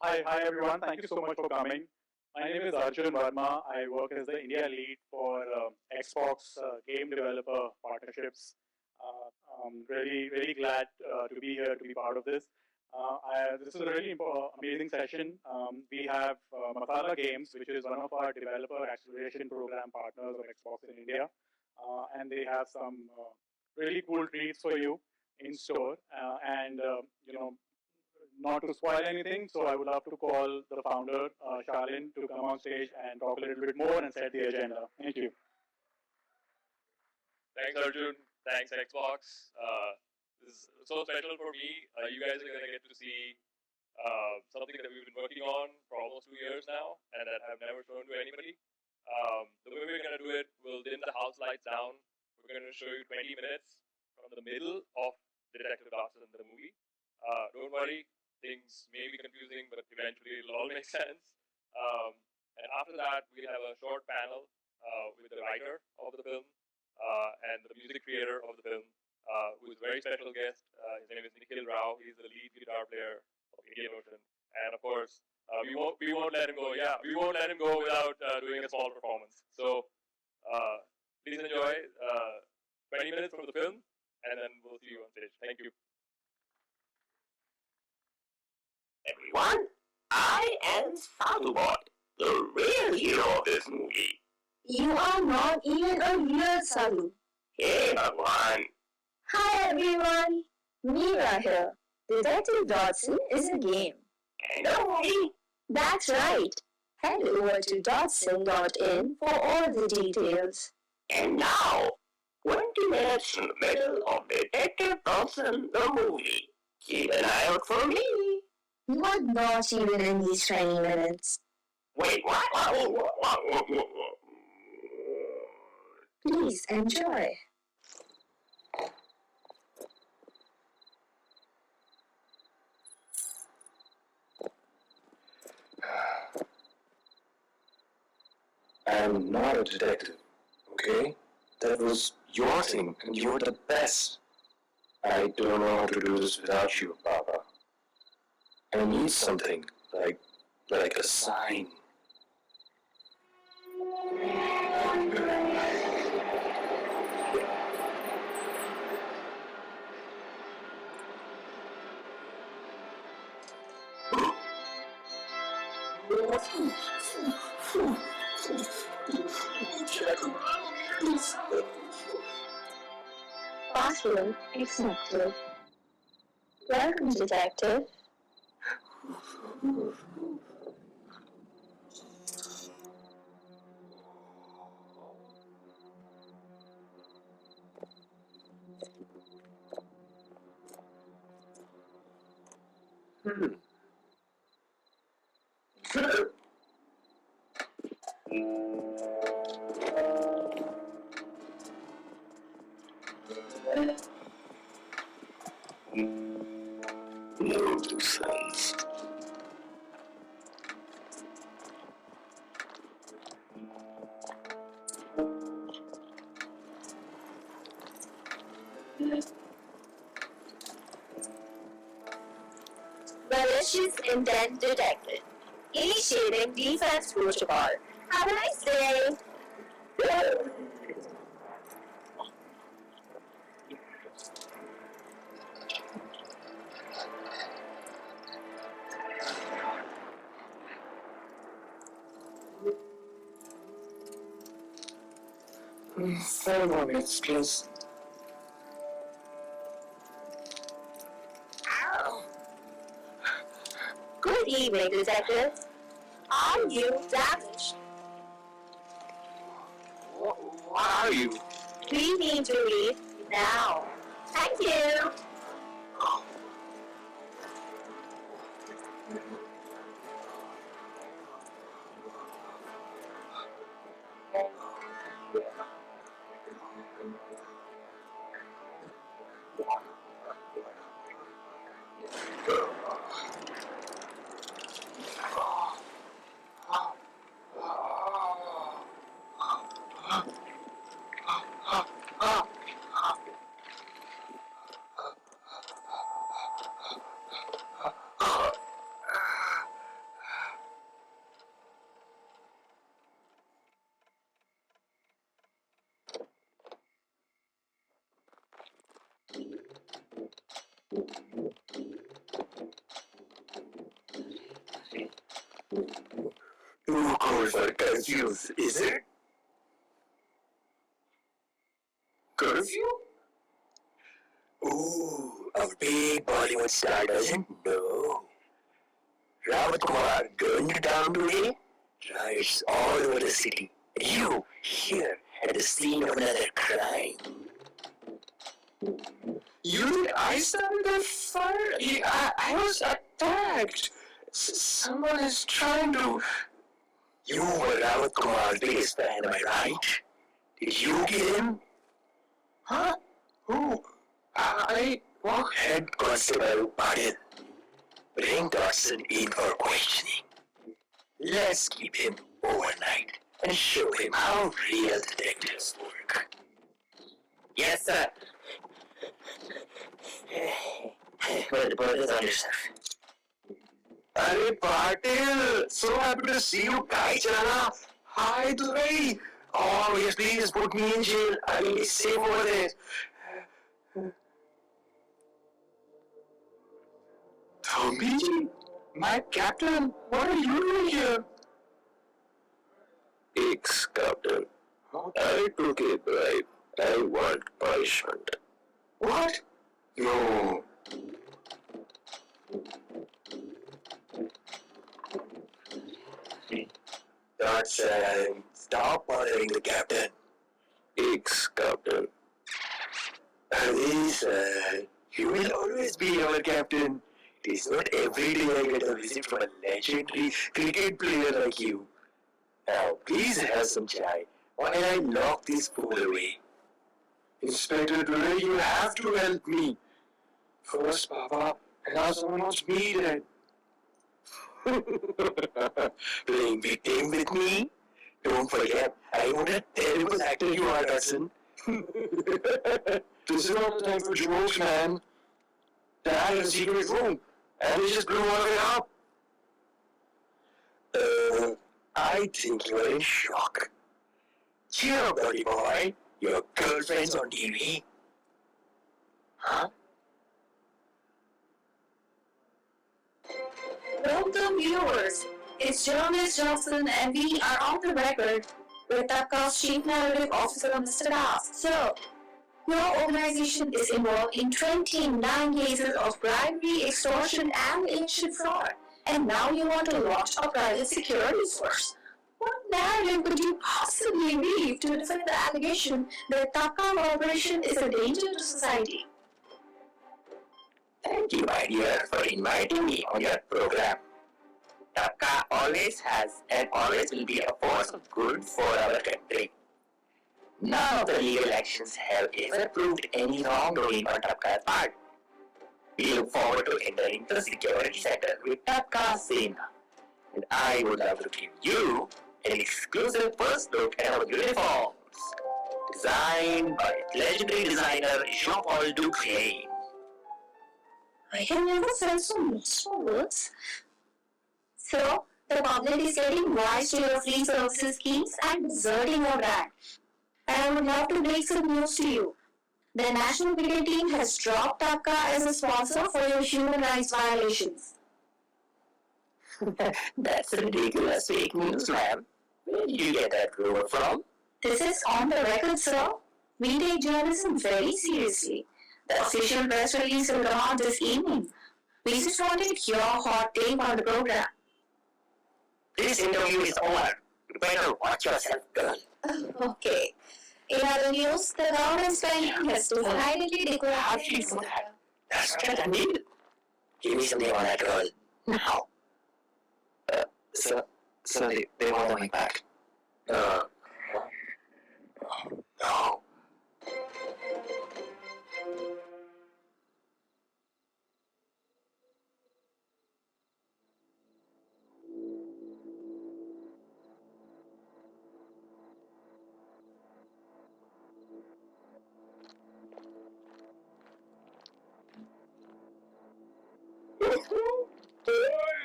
Hi everyone. Thank you so much for coming. My name is Arjun Verma. I work as the India lead for Xbox game developer partnerships. Really glad to be here to be part of this. This is a really amazing session. We have Masala Games, which is one of our developer acceleration program partners of Xbox in India, and they have some really cool treats for you in store. And not to spoil anything, so I would love to call the founder, Shalin, to come on stage and talk a little bit more and set the agenda. Thank you. Thanks, Arjun. Thanks, Xbox. This is so special for me. You guys are going to get to see something that we've been working on for almost 2 years now and that I've never shown to anybody. The way we're going to do it, we'll dim the house lights down. We're going to show you 20 minutes from the middle of Detective Dotson, the movie. Don't worry, things may be confusing, but eventually it'll all make sense. And after that, we'll have a short panel with the writer of the film and the music creator of the film, who is a very special guest. His name is Nikhil Rao. He's the lead guitar player of Indian Ocean. And of course, we won't let him go. Yeah, we won't let him go without doing a small performance. So please enjoy 20 minutes from the film, and then we'll see you on stage. Thank you. Everyone, I am Sadubot, the real hero of this movie. You are not even a real Sadhu. Hey, Bhagwan. Hi everyone, Meera here. Detective Dotson is a game. And a movie. That's right. Head over to dotson.in for all the details. And now, 20 minutes in the middle of Detective Dotson, the movie. Keep an eye out for me. You are not even in these 20 minutes. Wait, what? Please enjoy. I'm not a detective, okay? That was your thing, and you're the best. I don't know how to do this without you, Papa. I need something, like a sign. Password accepted. Welcome, detective. No sense. Malicious intent detected. Initiating defense protocol. Have a nice day. Five more minutes, please. Good evening, detective. Are you damaged? What are you? We need to leave now. Thank you. code for confused, is it? Curfew? Ooh, a big Bollywood star doesn't know. Rawat Kumar gunned down today. Riots all over the city. You, here, at the scene of another crime. You think I started the fire? I was attacked. Someone is trying to... You were Rawat Kumar's biggest fan, am I right? Did you get him? Huh? Who? Head Constable Patil. Bring Dotson in for questioning. Let's keep him overnight and show him how real detectives work. Yes, sir. What is on yourself? Arey Patil, so happy to see you. Kai chalana? Hi, Durai. Oh, yes, please put me in jail. I will be safe over there. Thambiji, my captain, what are you doing here? Ex-captain, I took a bribe. I want punishment. What? No. Dotson, stop bothering the captain. Ex-captain. Listen, you will always be our captain. It is not every day I get a visit from a legendary cricket player like you. Now, please have some chai while I lock this fool away. Inspector, today you have to help me. First, Papa, and now someone wants me dead. Playing victim with me? Don't forget, I am what a terrible actor you are, Dotson. This is not the time for jokes, man. Dad has a secret room, and we just blew all of it up. I think you're in shock. Cheer up, buddy boy. Your girlfriend's on TV. Huh? Welcome viewers, it's journalist Dotson and we are on the record with Tapka's Chief Narrative Officer Mr. Das. So, your organization is involved in 29 cases of bribery, extortion and ancient fraud. And now you want to launch a private security force. What narrative could you possibly weave to defend the allegation that Tapka Corporation is a danger to society? Thank you, my dear, for inviting me on your program. Tapka always has and always will be a force of good for our country. None of the legal actions have ever proved any wrongdoing on Tapka's part. We look forward to entering the security sector with Tapka soon. And I would love to give you an exclusive first look at our uniforms, designed by legendary designer Jean-Paul Duclain. I have never felt so mixed for words. So, the public is getting wise to your free services schemes and deserting your brand. And I would love to break some news to you. The national cricket team has dropped Tapka as a sponsor for your human rights violations. That's ridiculous fake news, ma'am. Where did you get that rumor from? This is on the record, sir. We take journalism very seriously. The official press release will come out this evening. We just wanted your hot take on the program. This interview is over. You better watch yourself, girl. Okay. In other news, the government's planning has decidedly declared... How did you do that? That's what I need. Give me something on that girl. Now. So they want me back. No.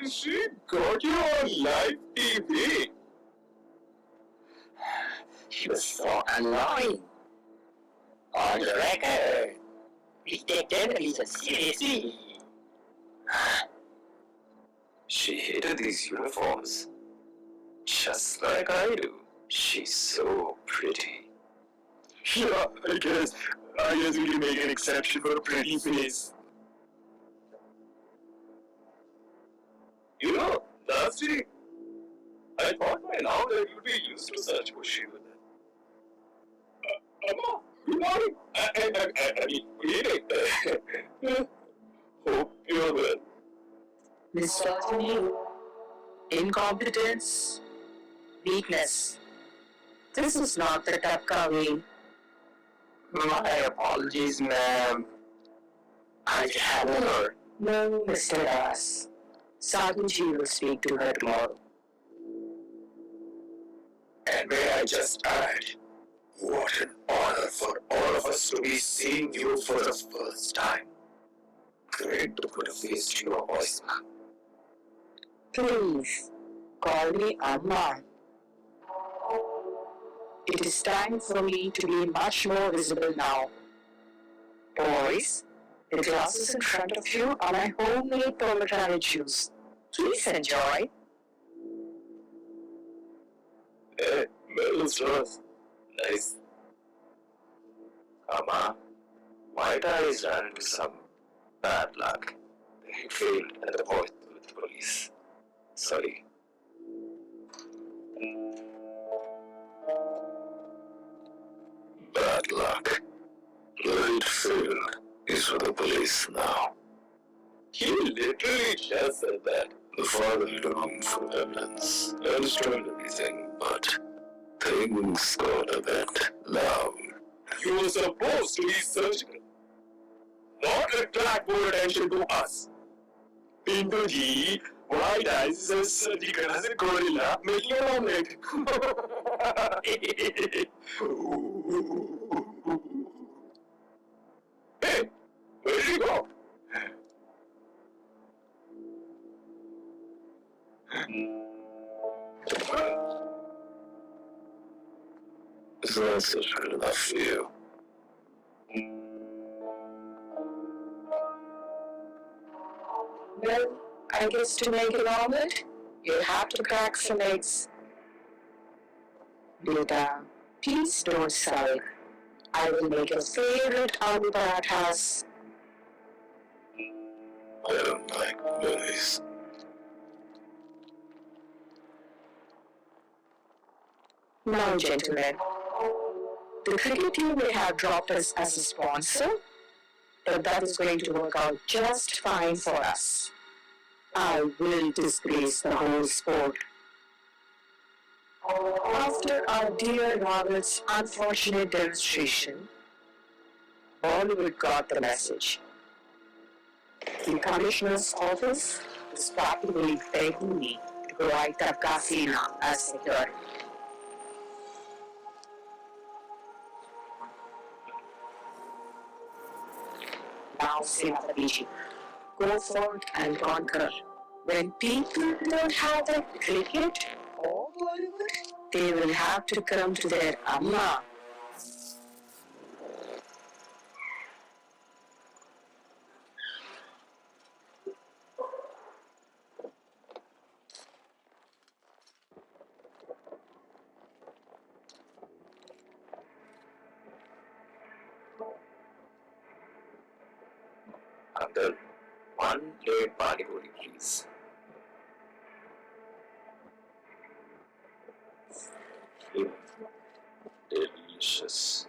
She got you on live TV. She was so annoying. On the record, we take journalism seriously. She hated these uniforms. just like I do. She's so pretty. Yeah, I guess we can make an exception for a pretty face. You know, last week, I thought by now that you'd be used to such bushy with it. Amma, good morning. I mean, good evening. Hope you're well. Misogyny, incompetence, weakness. This is not the Tapka way. My apologies, ma'am. I haven't heard. No, Mr. Das. Sargunji will speak to her tomorrow. And may I just add, what an honor for all of us to be seeing you for the first time. Great to put a face to your voice, ma'am. Please, call me Amma. It is time for me to be much more visible now. Boys, the glasses in front of you are my homemade pomegranate juice. Please enjoy. Hey, mellow straws. Nice. Amma, my guys ran into some bad luck. They failed at the point with the police. Sorry. Bad luck. It failed is for the police now. He literally just said that. The father had a room full of evidence. I understood everything, but things got a bit loud. You were supposed to be surgical, not attract more attention to us. Pinto ji, why does a surgical as a gorilla making an omelette? Hey, where did he go? Is that such good enough for you? Well, I guess to make an omelette, you'll have to crack some eggs. Beta, please don't sulk. I will make your favorite aloo parathas. I don't like movies. Now, gentlemen, the cricket team may have dropped us as a sponsor, but that is going to work out just fine for us. I will disgrace the whole sport. After our dear Rawal's unfortunate demonstration, Bollywood got the message. The commissioner's office is practically begging me to provide Tapka Sena as security. Now, Senapati, go forth and conquer. When people don't have the cricket or Bollywood, they will have to come to their Amma. Uncle, one plate pani puri, please. Delicious.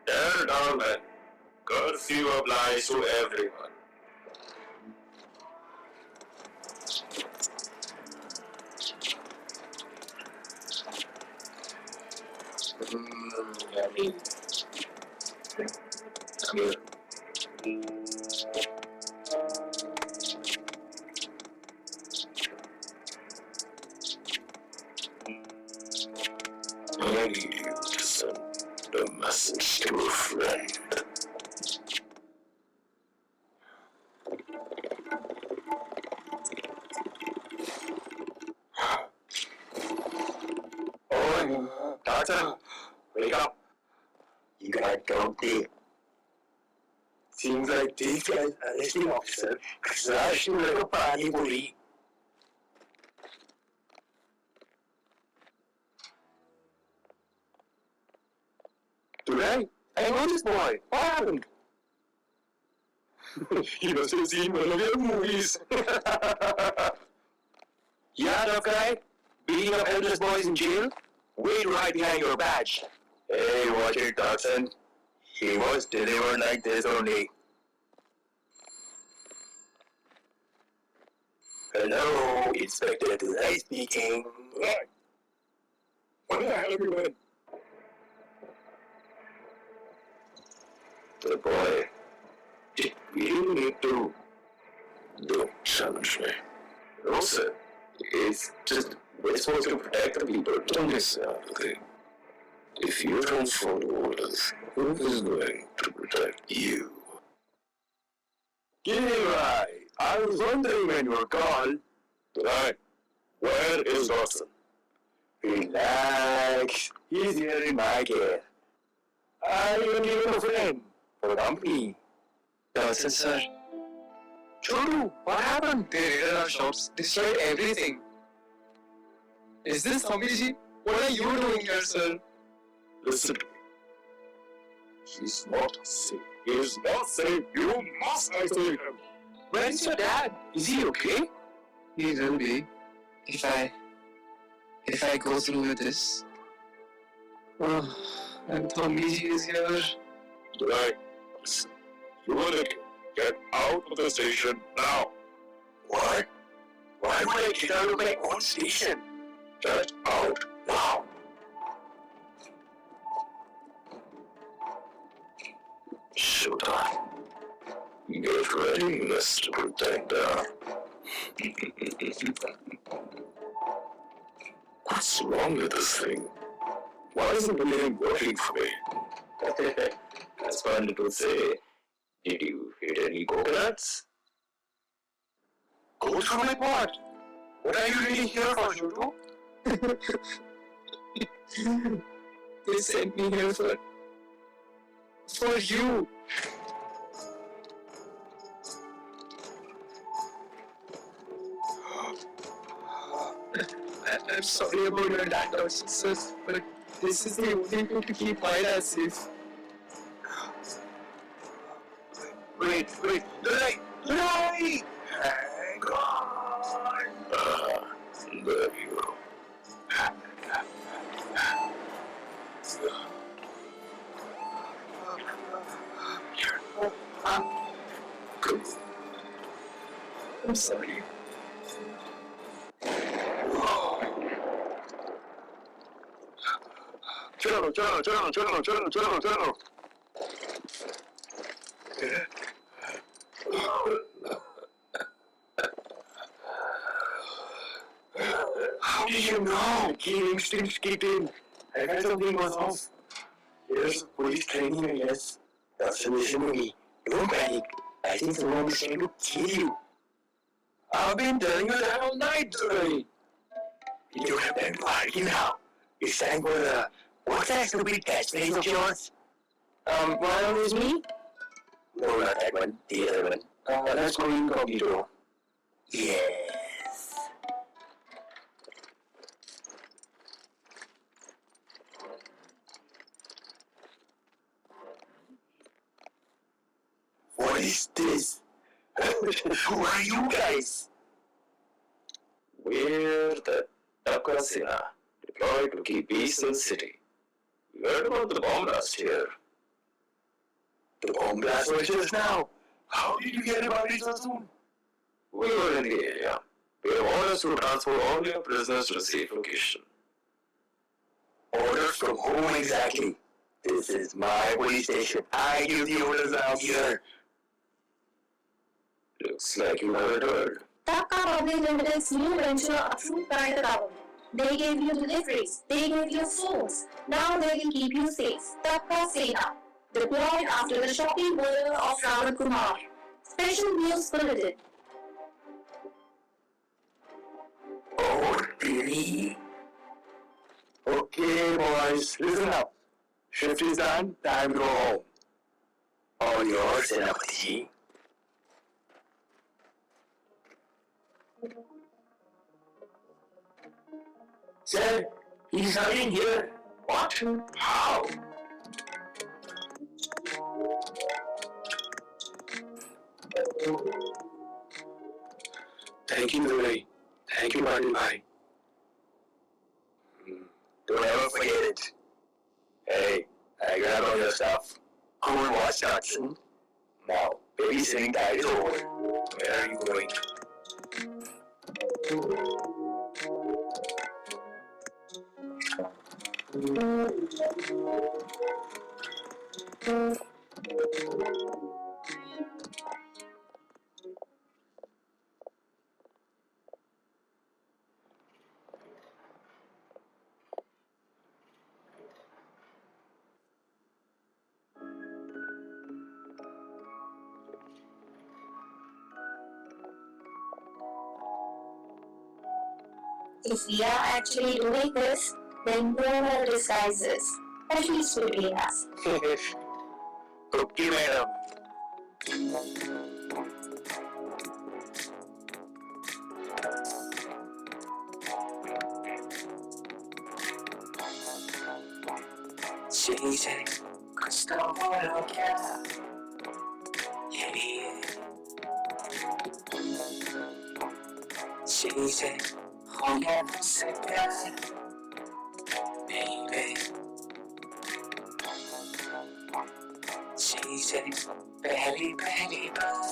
Tell Darwin, curfew applies to everyone. Yummy. Come here. I need you to send a message to a friend. Oh, Dotson, wake up. You gotta go deep. Seems like these guys are listening, officer, crashed like a pani puri. Today, I know this boy. What happened? He must have seen one of your movies. Yeah, tough guy? Beating up helpless boys in jail? Wait right behind your badge. Hey, watch it, Dotson. He was delivered like this only. Hello, Inspector Delay speaking. Right. What the hell are you doing? The boy. Did we need to? Don't challenge me. No, sir. It's just, we're supposed to protect the people. Don't listen to everything. If you don't follow orders, who is going to protect you? Right. I was wondering when you were gone. Right. Where is Dotson? Relax. He's here in my care. I even gave him a friend for company. Dotson, sir. Chodu, what happened? They raided our shops, destroyed everything. Is this Swamiji? What are you doing here, sir? Listen to me. He's not safe. He is not safe. You must isolate him. Where is your dad? Is he okay? He will be. If I go through with this. Oh, and Swamiji is here. Right. Listen. You want to get out of the station now. What? Why would I get out of my own station? Get out now. Shodhan. Get ready, Mr. Protector. What's wrong with this thing? Why isn't the game working for me? That's fun to say. Did you hit any coconuts? Go through my pot. What are you really here for, Shodhan? They sent me here for you. I'm sorry about your dad, Dotson, sir, but this is the only way to keep my dad safe. Wait, delay! Hang on! There you go. Good. I'm sorry. Chalo. How did you know? Killing instincts kicked in. I felt something was off. There's police training, I guess. That's listen to me. Don't panic. I think someone is trying to kill you. I've been telling you that all night already. You don't have time to argue now. It's time for what's that stupid catchphrase of yours? One is me? No, not that one. The other one. Let's go incognito. Yes. What is this? Who are you guys? We're the Dotson, deployed to keep peace in the city. We heard about the bomb blast here. The bomb blast was just now. How did you hear about it so soon? We were in the area. We have orders to transfer all your prisoners to a safe location. Orders from whom exactly? This is my police station. I give the orders out here. Looks like you haven't heard. Tapka Public Limited's new venture approved by the government. They gave you deliveries. They gave you phones. Now they will keep you safe. Tapka Sena. Deployed after the shocking murder of Rawat Kumar. Special news bulletin. Oh, really? Okay, boys, listen up. Shift is done, time to go home. All yours, Senapati. Sir, he's not in here. What? How? Thank you, Murray. Thank you, Martin Bhai. Don't ever forget it. Hey, I grab all your stuff. Go and watch Dotson. Now, babysitting time is over. Where are you going? If we are actually doing this, then no more disguises, at least between us. Okay, madam. Chasing crystal ball, yeah. Chasing, oh yeah, baby. Chasing, belly, but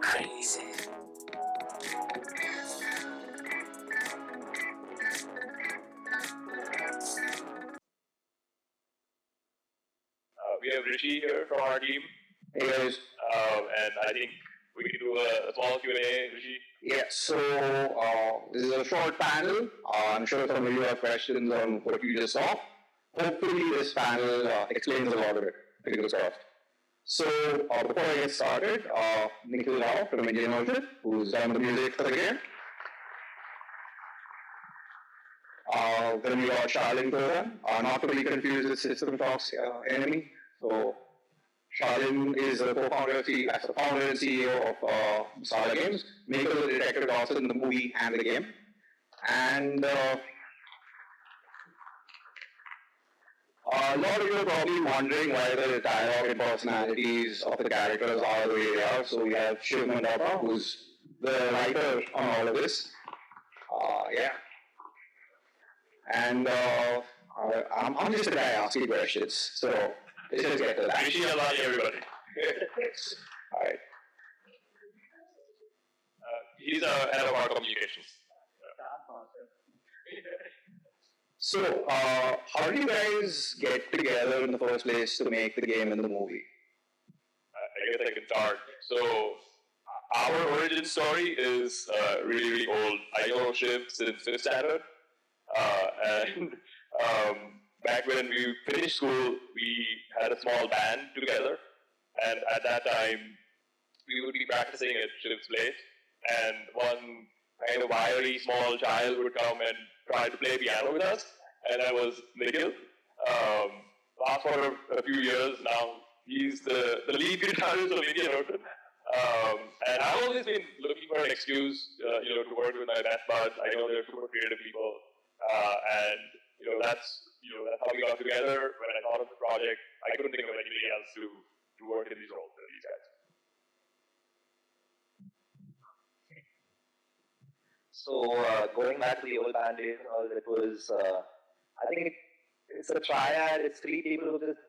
crazy. We have Rishi here from our team. Hey guys. And I think we can do a small Q&A, Rishi. Yeah, so this is a short panel. I'm sure some of you have questions on what you just saw. Hopefully this panel explains a lot of it. Fingers crossed. So before I get started, Nikhil Rao from Indian Ocean, who's done the music for the game. Then we got Shalin, not to be confused with System Talks enemy. So Shalin is the co-founder and CEO of Masala Games, maker of the Detective Dotson, the movie and the game. And a lot of you are probably wondering why the dialogue and personalities of the characters are the way they are. So we have Shiv Mandapa, who's the writer on all of this. Yeah. And I'm just a guy asking questions. So let's just get to that. Rishi, Alwani, everybody. All right. He's a head of our communications. So, how did you guys get together in the first place to make the game and the movie? I guess I can start. So, our origin story is really, really old. I know Shiv since 5th standard. And back when we finished school, we had a small band together. And at that time, we would be practicing at Shiv's place. And one kind of wiry small child would come and try to play piano with us. And that was Nikhil. Fast forward a few years now, he's the lead guitarist of Indian Ocean. And I've always been looking for an excuse, to work with my best buds. I know they're super creative people. And that's how we got together. When I thought of the project, I couldn't think of anybody else to work in these roles with these guys. So going back to the old band days and all, it was I think it's a triad. It's three people who just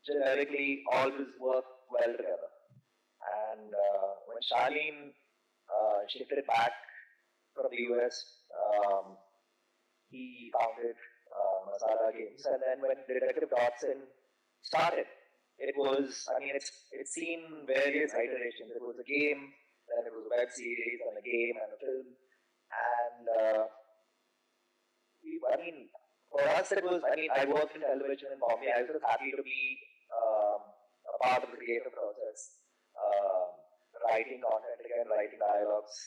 generically always work well together. And when Shalin shifted back from the US, he founded Masala Games, and then when Detective Dotson started, it was, it's seen various iterations. It was a game, then it was a web series, and a game, and a film. And for us it was, I worked in television and comedy. I was just happy to be a part of the creative process, writing content again, writing dialogues,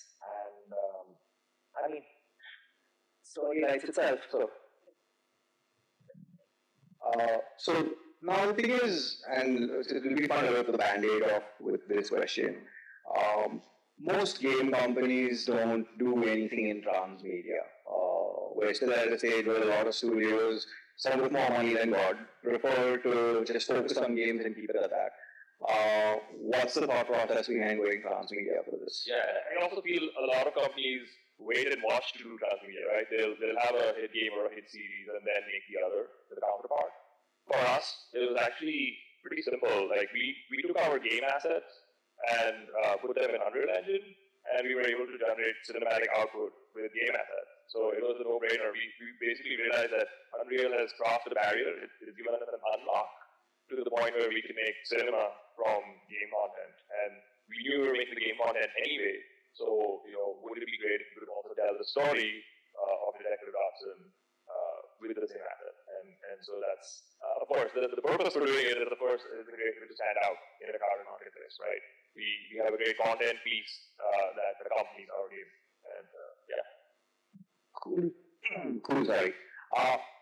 and story writes itself. So now the thing is, and it will be fun to rip the band-aid off with this question. Most game companies don't do anything in transmedia. We're still at a stage where a lot of studios, some with more money than God, prefer to just focus on games and keep it at that. What's the thought process behind going transmedia for this? Yeah, I also feel a lot of companies wait and watch to do transmedia, right? They'll have a hit game or a hit series and then make the counterpart. For us, it was actually pretty simple. Like we took our game assets and put them in Unreal Engine, and we were able to generate cinematic output with game assets. So it was a no-brainer. We basically realized that Unreal has crossed the barrier. It's given us an unlock to the point where we can make cinema from game content. And we knew we were making the game content anyway. So, wouldn't it be great if we could also tell the story of Detective Dotson with the same asset? And so that's, of course, the purpose for doing it is, of course, is a great way to stand out in a crowded marketplace, right? We have a great content piece that accompanies our game. And yeah. Cool, sorry.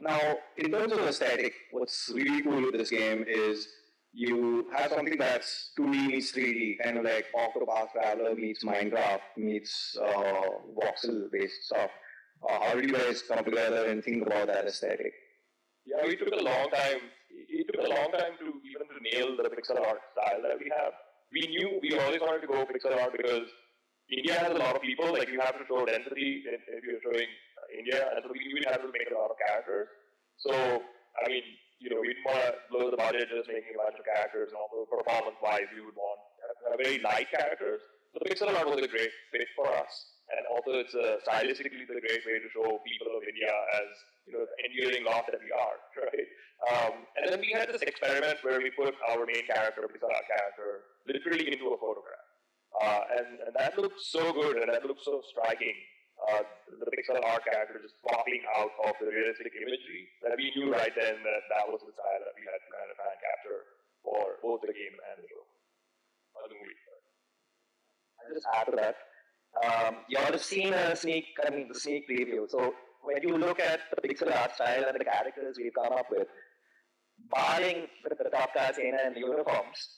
Now, in terms of aesthetic, what's really cool with this game is you have something that's 2D meets 3D, kind of like Octopath Traveler meets Minecraft meets voxel-based stuff. How did you guys come together and think about that aesthetic? Yeah, it took a long time to even to nail the pixel art style that we have. We knew we always wanted to go pixel art because India has a lot of people. Like, you have to show density if you're showing India, and so we knew we'd have to make a lot of characters. So, I mean, we didn't want to blow the budget just making a bunch of characters, and also performance-wise, we would want very light characters. So the pixel art was a great fit for us, and also it's stylistically a great way to show people of India as the enduring lot that we are, right? And then we had this experiment where we put our main character, pixel art character, literally into a photograph, and that looked so good, and that looked so striking. The pixel art character just popping out of the realistic imagery, that we knew right then that was the style that we had to kind of try and capture for both the game and the show, or the movie. I'll just add to that. You all have seen the sneak preview. So when you look at the pixel art style and the characters we've come up with, barring the top cast and the uniforms,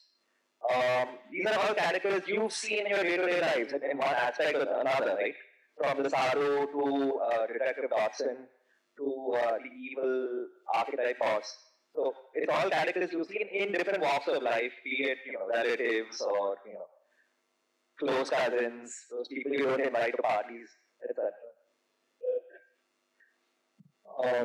these are all characters you've seen in your day-to-day lives in one aspect or another, right? From the Saru to Detective Dotson to the evil archetype boss. So it's all characters you've seen in different walks of life, be it relatives or close cousins, those people you don't invite to parties, etc.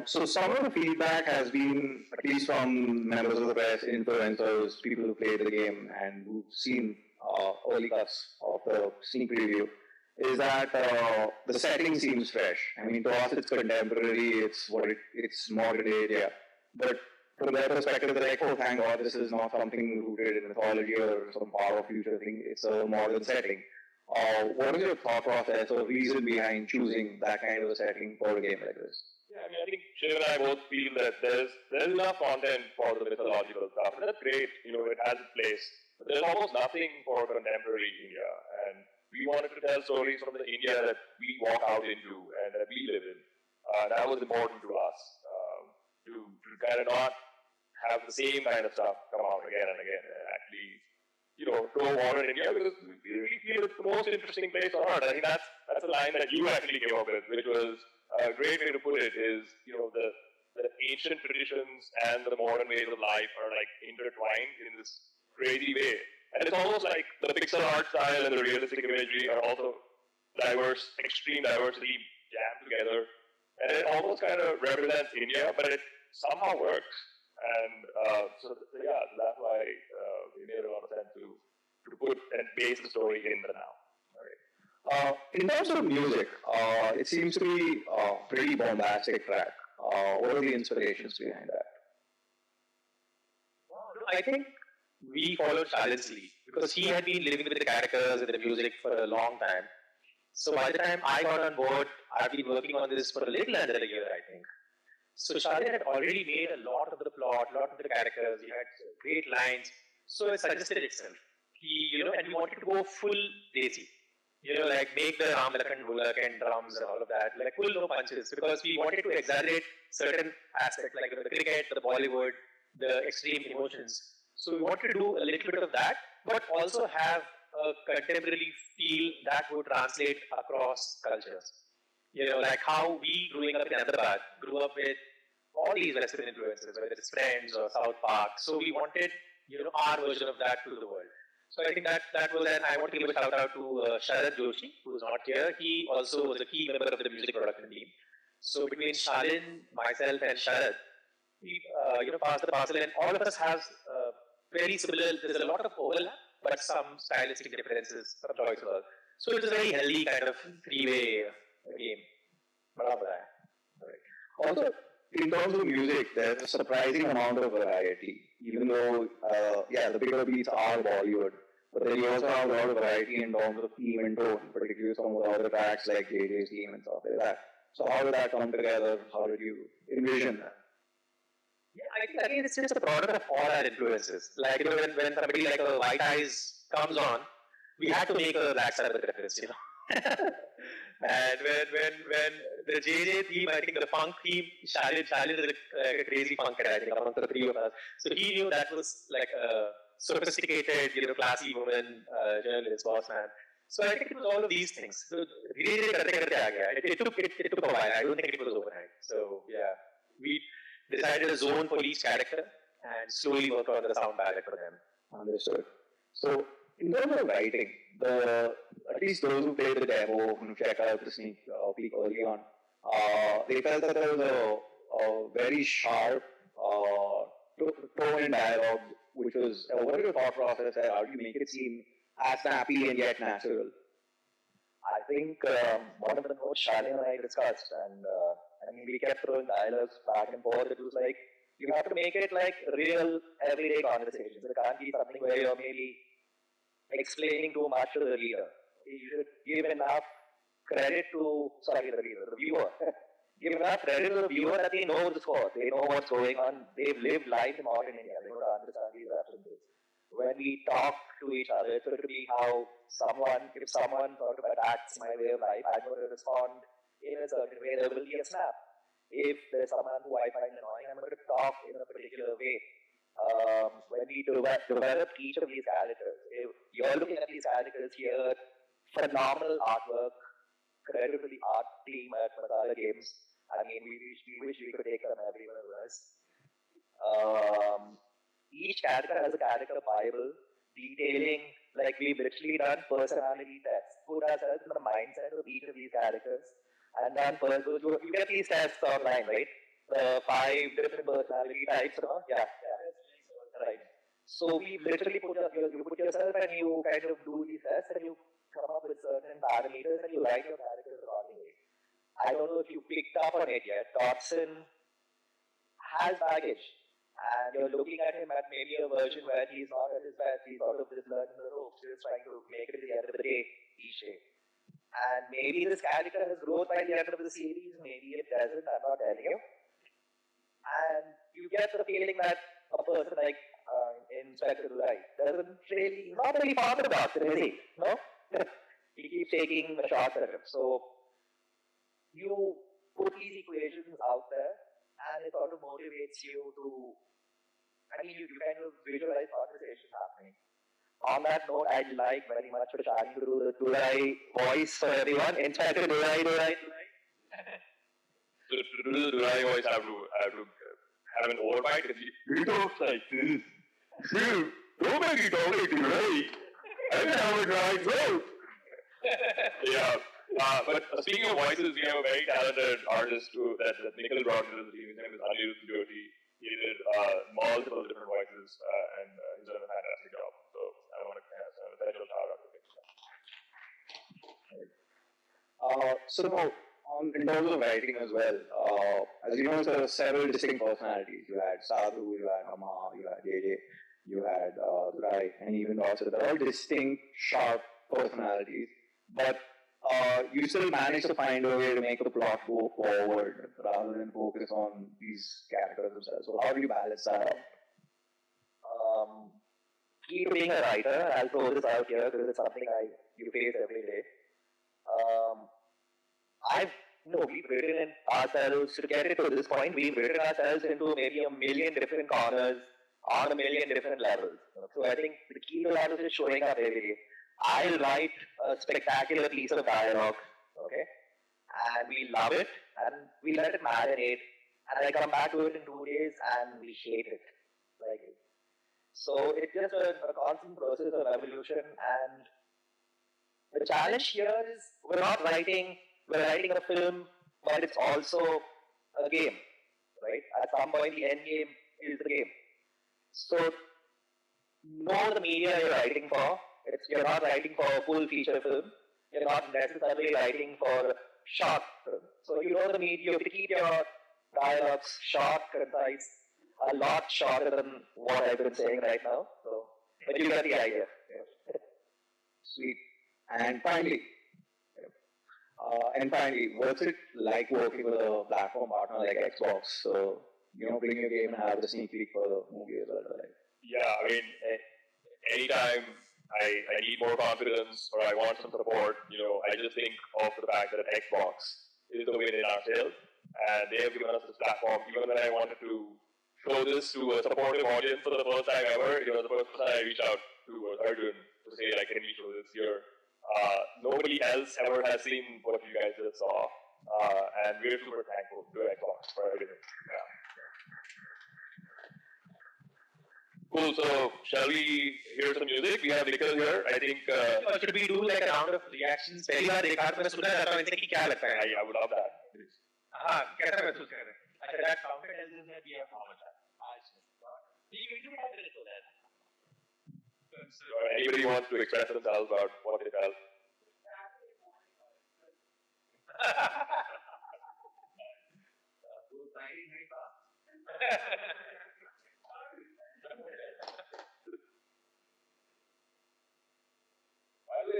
So some of the feedback has been, at least from members of the press, influencers, people who played the game and who've seen early cuts of the sneak preview, is that the setting seems fresh. I mean, to us it's contemporary, it's modern age, yeah. But from their perspective, they're like, oh, thank God, this is not something rooted in mythology or some power future thing. It's a modern setting. What is your thought process or reason behind choosing that kind of a setting for a game like this? Yeah, I mean, I think Shiv and I both feel that there's enough content for the mythological stuff, and that's great. It has its place. But there's almost nothing for contemporary India, and we wanted to tell stories from the India that we walk out into and that we live in. That was important to us, to kind of not have the same kind of stuff come out again and again, and actually, show modern India, because we really feel it's the most interesting place on earth. I think that's a line that you actually came up with, which was a great way to put it. Is the ancient traditions and the modern ways of life are like intertwined in this crazy way. And it's almost like the pixel art style and the realistic imagery are also extreme diversity jammed together. And it almost kind of represents India, but it somehow works. And so that's why it made a lot of sense to put and base the story in the now. In terms of music, it seems to be a pretty bombastic track. What are the inspirations behind that? I think we followed Shalin's lead because he had been living with the characters and the music for a long time. So by the time I got on board, I've been working on this for a little under a year, I think. So Shalin had already made a lot of the plot, a lot of the characters. He had great lines, so it suggested itself. And we wanted to go full desi. Like make the Ram Lakhan Dhulak and drums and all of that, like full no punches, because we wanted to exaggerate certain aspects, like the cricket, the Bollywood, the extreme emotions. So we wanted to do a little bit of that, but also have a contemporary feel that would translate across cultures. Like how we, growing up in Ahmedabad, grew up with all these Western influences, whether it's Friends or South Park. So we wanted our version of that to the world. So I think that was, and I want to give a shout out to Sharad Joshi, who's not here. He also was a key member of the music production team. So between Shalin, myself, and Sharad, we passed the parcel, and all of us have very similar. There's a lot of overlap, but some stylistic differences, some choice work. So it was a very healthy kind of three-way game. Also, in terms of music, there's a surprising amount of variety. Even though, the bigger beats are Bollywood, but then you also have a lot of variety in terms of theme and tone, particularly some of the other tracks like JJ's theme and stuff like that. So how did that come together? How did you envision that? Yeah, I think it's just a product of all our influences. Like, when somebody like a White Eyes comes on, we had to make a Black Sabbath reference, And when the JJ theme, I think the funk theme, Shalin is a crazy funker, I think, among the three of us. So he knew that was like a sophisticated, classy woman, journalist, boss man. So I think it was all of these things. So it took a while. I don't think it was overnight. So yeah, we decided a zone for each character and slowly worked on the sound palette for them. Understood. So in terms of writing, at least those who played the demo, who checked out the sneak peek early on, they felt that there was a very sharp tone and dialogue, which was what is your thought process there? How do you make it seem as snappy and yet natural? I think one of the notes Shalin and I discussed, and we kept throwing dialogues back and forth. It was like, you have to make it like real everyday conversations. It can't be something where you're maybe explaining too much to the reader. You should give enough credit to, the viewer. Give enough credit to the viewer that they know the score. They know what's going on. They've lived life in modern India. They know to understand these references. When we talk to each other, it's going to be how if someone sort of attacks my way of life, I'm going to respond in a certain way. There will be a snap. If there's someone who I find annoying, I'm going to talk in a particular way. When we develop each of these characters, if you're looking at these characters here, phenomenal artwork, credit to the art team at Masala Games. We wish we could take them everywhere with us. Each character has a character bible detailing, like we've literally done personality tests, put ourselves in the mindset of each of these characters, and then you get these tests online, right? The 5 different personality types, right. So we literally you put yourself and you kind of do these tests and you come up with certain parameters and you write your characters accordingly. I don't know if you picked up on it yet. Dotson has baggage. And you're looking at him at maybe a version where he's not at his best, he's sort of just learning the ropes, just trying to make it to the end of the day each day. And maybe this character has growth by the end of the series, maybe it doesn't, I'm not telling you. And you get the feeling that a person like Inspector Durai not really fond of Dotson, is he? No? He keeps taking the shots at him. So you put these equations out there, and it sort of motivates you to, you kind of visualize conversations happening. On that note, I'd like very much for Shalin to do the Durai voice for everyone. Inspector Durai. So to do the Durai voice, I have to have an overbite. He talks like this. Dude, don't make it talk like Durai. I didn't have a dry throat. Yeah. But speaking of voices, we have a very talented artist that Nikhil brought into the team. His name is Anirudh Jyoti. He did multiple different voices, and he's done a fantastic job. So I want to have a special shout out to him. So now, in terms of writing as well, as you know, there are several distinct personalities. You had Sadhu, you had Amma, you had JJ, you had Durai, and even Dotson. They're all distinct, sharp personalities, but you still manage to find a way to make the plot go forward rather than focus on these characters themselves. So how do you balance that out? Key to being a writer, I'll throw this out here because it's something you face every day. We've written ourselves, to get it to this point, we've written ourselves into maybe a million different corners on a million different levels. So I think the key to that is just showing up every day. I'll write a spectacular piece of dialogue, okay? And we love it, and we let it marinate, and I come back to it in 2 days, and we hate it. So it's just a constant process of evolution, and the challenge here is we're writing a film, but it's also a game, right? At some point, the end game is the game. So know the media you're writing for. You're not writing for a full feature film. You're not necessarily writing for short film. So you know the media, you have to keep your dialogues short, concise, a lot shorter than what I've been saying right now. So, but you get the idea. Yeah. Sweet. And finally, what's it like working with a platform partner like Xbox? So, bring your game and have the sneak peek for the movie as well. Right? Yeah, I mean, anytime I need more confidence or I want some support, I just think of the fact that Xbox is the win in our sales, and they have given us this platform. Even when I wanted to show this to a supportive audience for the first time ever, the first person I reached out to was Arjun to say, like, can we show this here? Nobody else ever has seen what you guys just saw, and we're super thankful to Xbox for everything. Yeah. Cool, so shall we hear some music? We have Nikhil here. I think... should we do like a round of reactions? पहली बार देखा तो मैंने सुना था तो इनसे क्या लगता है? I would love that. हाँ, कैसा महसूस कर रहे हैं? अच्छा, that confidence is that we have how much? We do have a little that. Anybody wants to express themselves about what they felt?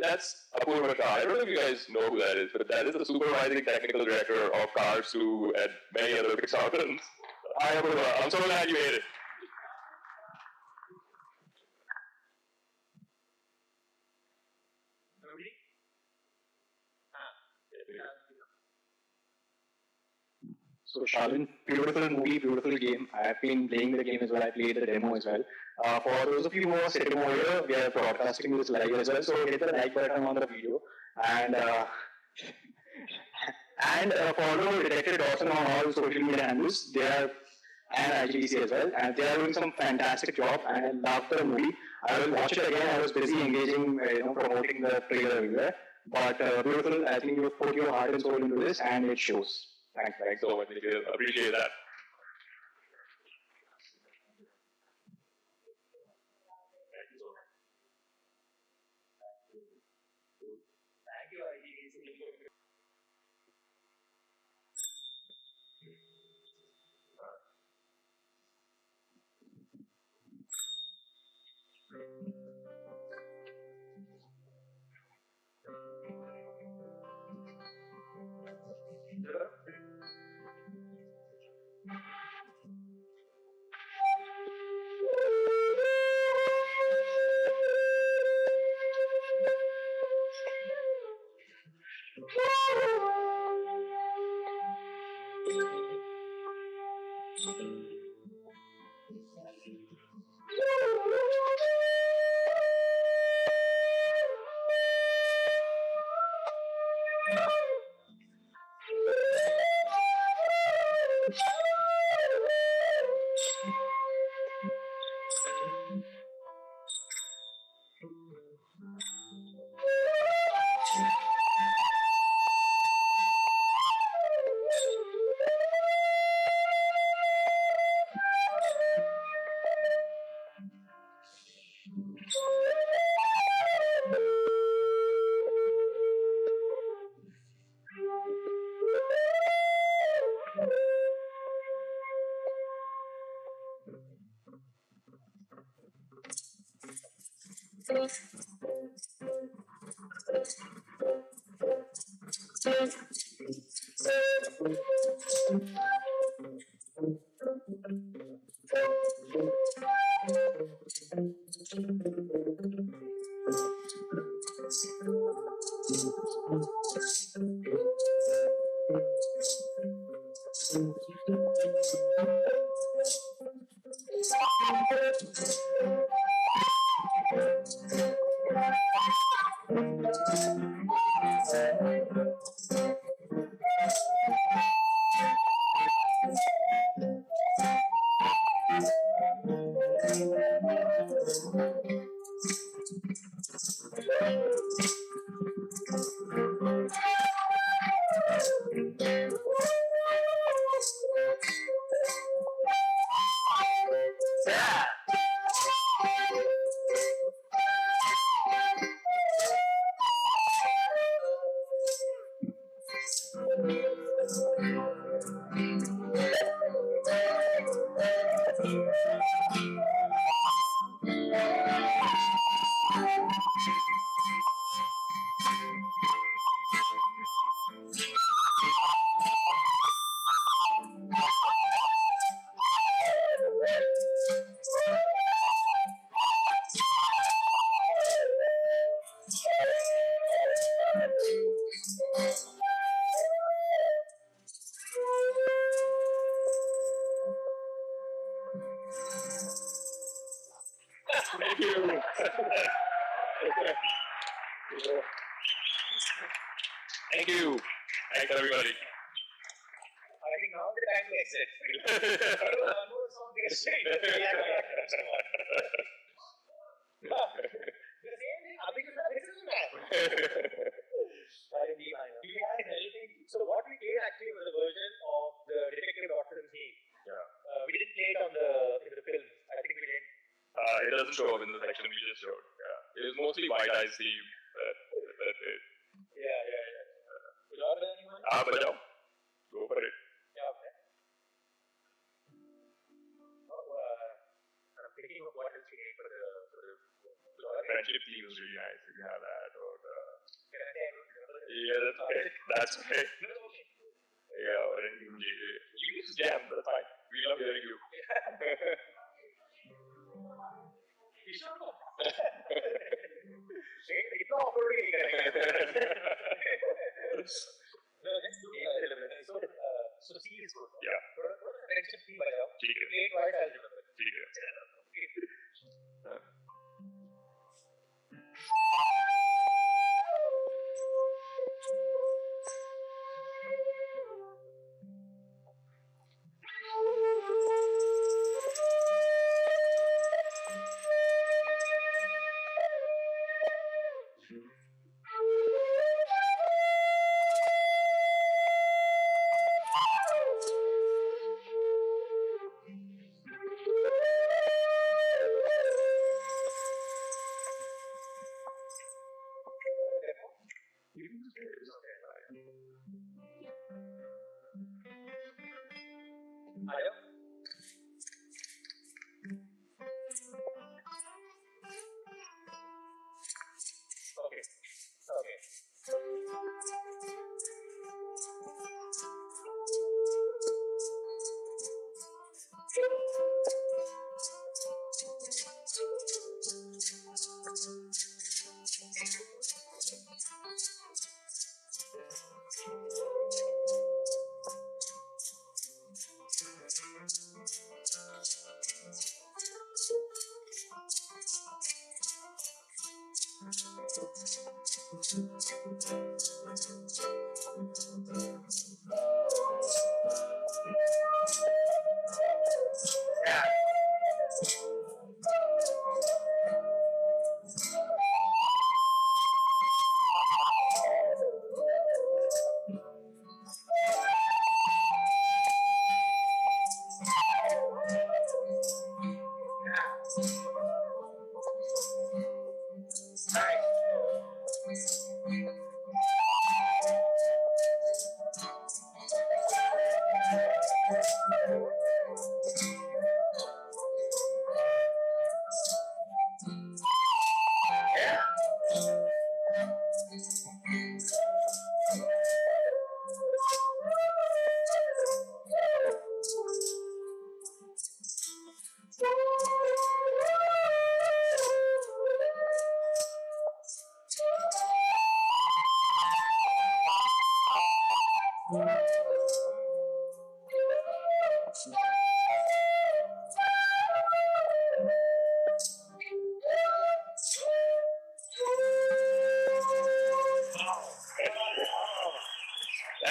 That's Apurva Shah. I don't know if you guys know who that is, but that is the supervising technical director of Cars 2 and many other Pixar films. Hi Apurva, I'm so glad you made it. So Shalin, beautiful movie, beautiful game. I have been playing the game as well. I played the demo as well. For those of you who are sitting over here, we are broadcasting this live as well. So hit the like button on the video and follow Detective Dotson on all social media handles. They are and IGDC as well, and they are doing some fantastic job. And I love the movie. I will watch it again. I was busy engaging, promoting the trailer everywhere. But beautiful. I think you've put your heart and soul into this, and it shows. Thanks so much, Nikhil. Appreciate that. Thank you, IGDC. Thank you. Thank you. Thanks, everybody. I think now the time to exit. The same thing, Abhi is a man. So what we played actually was a version of the Detective Dotson theme. Yeah. We didn't play it in the film. I think we didn't. It doesn't show up in the section we just showed. Yeah. It was mostly White Eyes theme. Yeah. Would you order anyone? Bajao. Go for it. Yeah, okay. I'm thinking of what else we need for the Friendship theme is really nice if you have that. Or Can I say yeah, that's okay. That's okay. Yeah, or anything. You use jam, that's fine. We love hearing you. इतना off-road नहीं करेंगे so C is good. Yeah. थोड़ा friendship theme बजाओ. ठीक है. Play it twice, I'll remember. ठीक है.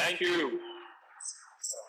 Thank you.